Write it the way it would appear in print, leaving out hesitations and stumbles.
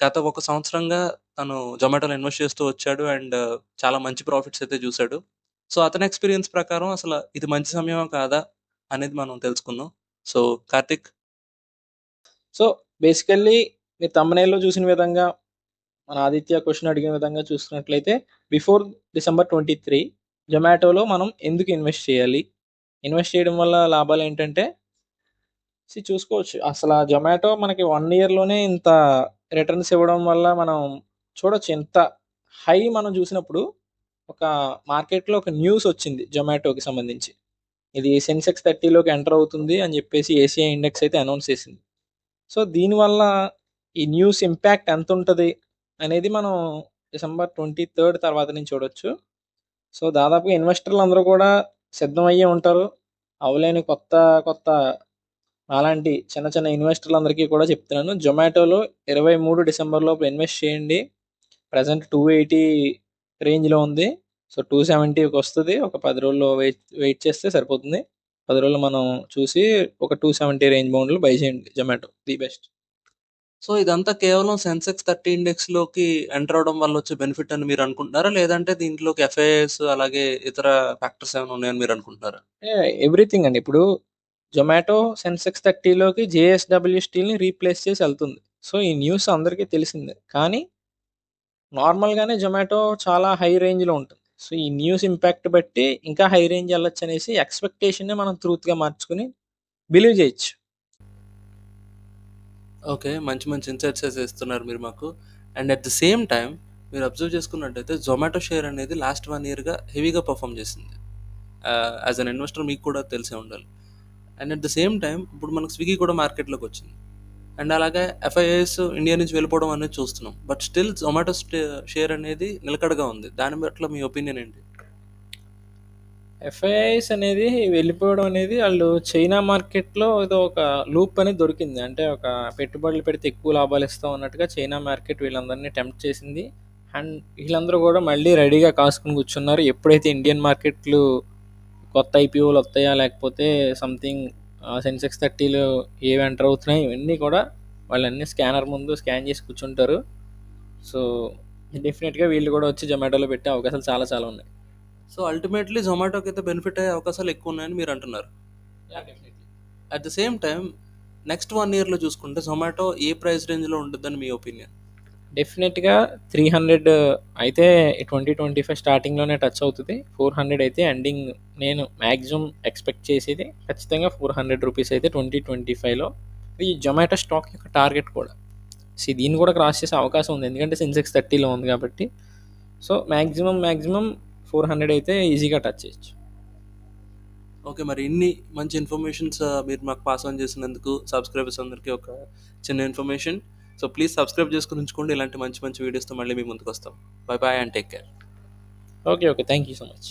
గత ఒక సంవత్సరంగా తను జొమాటోలో ఇన్వెస్ట్ చేస్తూ వచ్చాడు. అండ్ చాలా మంచి ప్రాఫిట్స్ అయితే చూసాడు. సో, అతని ఎక్స్‌పీరియన్స్ ప్రకారం అసల ఇది మంచి సమయమా కాదా అనేది మనం తెలుసుకుందాం. సో, కార్తీక్. సో, బేసికల్లీ మీరు థంబ్‌నెయిల్‌లో చూసిన విధంగా, మన ఆదిత్య క్వెషన్ అడిగిన విధంగా చూసుకున్నట్లయితే, బిఫోర్ డిసెంబర్ 23 జొమాటోలో మనం ఎందుకు ఇన్వెస్ట్ చేయాలి? ఇన్వెస్ట్ చేయడం వల్ల లాభాలేంటంటే, చూసుకోవచ్చు. అసలా జొమాటో మనకి 1 ఇయర్‌లోనే ఇంత రిటర్న్స్ ఇవ్వడం వల్ల మనం చూడొచ్చు. ఎంత హై మనం చూసినప్పుడు, ఒక మార్కెట్‌లో ఒక న్యూస్ వచ్చింది జొమాటోకి సంబంధించి. ఇది సెన్సెక్స్ 30లోకి ఎంటర్ అవుతుంది అని చెప్పేసి ఏసీఐ ఇండెక్స్ అయితే అనౌన్స్ చేసింది. సో, దీనివల్ల ఈ న్యూస్ ఇంపాక్ట్ ఎంతుంటది అనేది మనం డిసెంబర్ 23 తర్వాత నుంచి చూడొచ్చు. సో, దాదాపుగా ఇన్వెస్టర్లందరూ కూడా సిద్ధమయ్యే ఉంటారు. అవలేని కొత్త, కొత్త నాలాంటి చిన్న, చిన్న ఇన్వెస్టర్లందరికీ కూడా చెప్తున్నాను. జొమాటోలో 23 డిసెంబర్ లోపు ఇన్వెస్ట్ చేయండి. ప్రెజెంట్ 280 రేంజ్‌లో ఉంది. సో, 270కొస్తది. ఒక 10 రోజులు వెయిట్ వెయిట్ చేస్తే సరిపోతుంది. 10 రోజులు మనం చూసి ఒక 270 రేంజ్ బౌండ్‌లో బై చేయండి జొమాటో. The best. సో, ఇదంతా కేవలం సెన్సెక్స్ 30 ఇండెక్స్‌లోకి ఎంటర్ అవ్వడం వల్ల వచ్చే బెనిఫిట్ అని మీరనుకుంటున్నారా? లేదంటే దీంట్లోకి ఎఫ్ఐఐస్ అలాగే ఇతర ఫ్యాక్టర్స్ ఏమైనా ఉన్నాయని మీరనుకుంటున్నారా? ఎవ్రీథింగ్ అండి. ఇప్పుడు జొమాటో సెన్సెక్స్ 30లోకి జేఎస్‌డబ్ల్యూ స్టీల్‌ని రీప్లేస్ చేసి ఎళ్తుంది. సో, ఈ న్యూస్ అందరికీ తెలిసిందే. కానీ నార్మల్‌గానే జొమాటో చాలా హై రేంజ్‌లో ఉంటుంది. సో, ఈ న్యూస్ ఇంపాక్ట్ బట్టి ఇంకా హై రేంజ్ ఎళ్ళొచ్చనేసి ఎక్స్‌పెక్టేషన్‌ని మనం ట్రూత్‌గా మార్చుకొని బిలీవ్ జేయొచ్చు. ఓకే. మంచి మంచి ఇన్‌సైట్స్ అయితే ఇస్తున్నారు మీరు మాకు. And at the same time మీరు అబ్జర్వ్ చేసుకున్నట్టయితే జొమాటో షేర్ అనేది లాస్ట్ 1 ఇయర్‌గా హెవీగా పెర్ఫార్మ్ చేసింది. యాస్ ఎన్ ఇన్వెస్టర్ మీకు కూడా తెలిసే ఉండాలి. And at the same time ఇప్పుడు మనకు స్విగ్గీ కూడా మార్కెట్‌లోకొచ్చింది. అండ్ అలాగే ఎఫ్ఐఐస్ ఇండియా నుంచి వెళ్ళిపోవడం అనేది చూస్తున్నాం. బట్ స్టిల్ జొమాటో షేర్ అనేది నిలకడగా ఉంది. దాని పట్ల మీ ఒపీనియన్ ఏంటి? ఎఫ్ఐఐస్ అనేది వెళ్ళిపోవడం అనేది ఆళ్ళు చైనా మార్కెట్‌లో ఏదో ఒక లూప్ అనేది దొరికింది. అంటే ఒక పెట్టుబడులు పెడితే ఎక్కువ లాభాలు ఇస్తాం అన్నట్టుగా చైనా మార్కెట్ వీళ్ళందరినీ టెంప్ట్ చేసింది. అండ్ వీళ్ళందరూ కూడా మళ్ళీ రెడీగా కాసుకొని కూర్చున్నారు. ఎప్పుడైతే ఇండియన్ మార్కెట్లు కొత్త ఐపీఓలు వస్తాయా, లేకపోతే సంథింగ్ సెన్సెక్స్ 30లో ఏవి ఎంటర్ అవుతున్నాయి, ఇవన్నీ కూడా వాళ్ళన్నీ స్కానర్ ముందు స్కాన్ చేసి కూర్చుంటారు. సో, డెఫినెట్‌గా వీళ్ళు కూడా వచ్చి జొమాటోలో పెట్టే అవకాశాలు చాలా చాలా ఉన్నాయి. సో, అల్టిమేట్‌లీ జొమాటోకి అయితే బెనిఫిట్ అయ్యే అవకాశాలు ఎక్కువ ఉన్నాయని మీరు అంటున్నారు. Yeah! Definitely. At the same time next 1 ఇయర్‌లో చూసుకుంటే జొమాటో ఏ ప్రైస్ రేంజ్‌లో ఉంటుందని మీ ఒపీనియన్? డెఫినెట్‌గా 300 అయితే 2025 స్టార్టింగ్‌లోనే టచ్ అవుతది. 400 అయితే ఎండింగ్ నేను మాక్సిమం ఎక్స్‌పెక్ట్ చేసేది ఖచ్చితంగా రూ. 400 అయితే 2025లో. ఈ జొమాటో స్టాక్ యొక్క టార్గెట్ కూడా. దీన్ని కూడా క్రాస్ చేసే అవకాశం ఉంది. ఎందుకంటే సెన్సెక్స్ 30లో ఉంది కాబట్టి. సో, మాక్సిమం 400 అయితే ఈజీగా టచ్ చేయొచ్చు. ఓకే. మరి ఇన్ని మంచి ఇన్ఫర్మేషన్స్ మీరు మాకు పాస్ ఆన్ చేసినందుకు సబ్స్క్రైబర్స్ అందరికీ ఒక చిన్న ఇన్ఫర్మేషన్. సో, ప్లీజ్ సబ్స్క్రైబ్ చేసుకొని ఉంచుకోండి. ఇలాంటి మంచి మంచి వీడియోస్‌తో మళ్ళీ మీ ముందుకొస్తాం. Bye bye and take care. Okay. Okay. Thank you so much.